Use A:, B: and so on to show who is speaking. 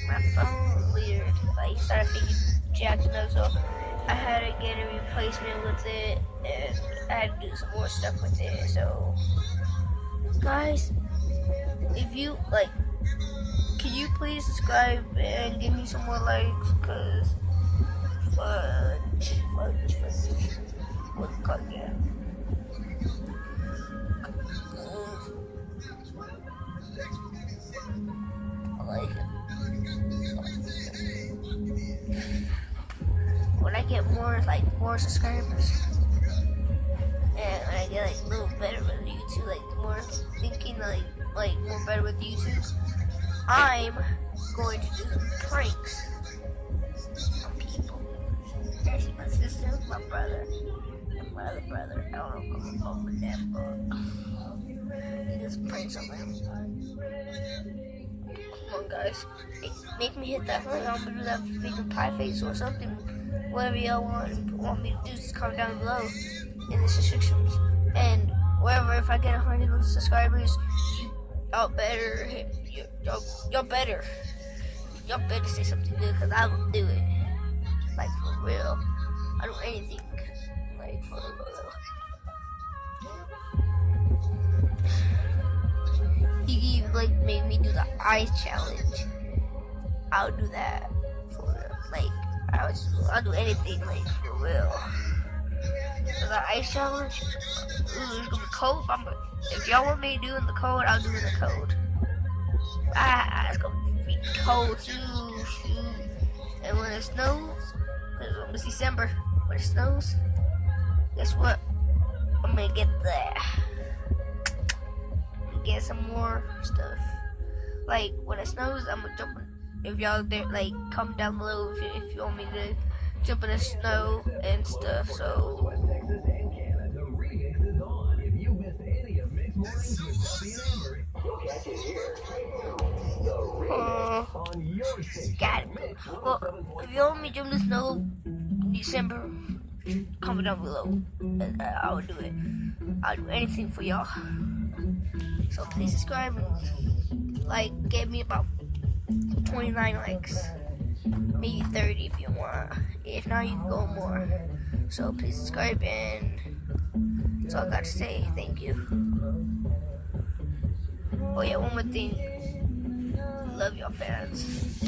A: my phone weird. Like, it started thinking jacking up, so I had to get a replacement with it, and I had to do some more stuff with it. So, guys, if you like, can you please subscribe and give me some more likes? Cause fudge. What's it called again? I like it. When I get more subscribers, and when I get a little better with YouTube, more thinking more better with YouTube, I'm going to do pranks on people. Actually, my sister, my brother, and my other brother. I don't know if I'm going with them, but do some pranks on them. Come on, guys. Make me hit that like I'm gonna do that freaking pie face or something. Whatever y'all want me to do, just comment down below in the descriptions. And wherever, if I get 100 subscribers, y'all better say something good, because I will do it. Like, for real. I'll do anything. Like, for real. You can even, make me do the ice challenge. I'll do that. For real. I'll do anything, for real. The ice challenge, it's gonna be cold. If y'all want me to do in the cold, I'll do it in the cold. It's gonna be cold too, shoot. And when it snows, because it's almost December, when it snows, guess what? I'm gonna get that. Get some more stuff. Like, when it snows, I'm gonna jump. If y'all there, comment down below if you want me to jump in the snow and stuff. So. Got it. Well, if you want me to jump in the snow in December, comment down below. I'll do it. I'll do anything for y'all. So please subscribe and give me about 29 likes, maybe 30 if you want. If not, you can go more. So please subscribe, and that's all I got to say. Thank you. Oh yeah, one more thing. Love y'all fans.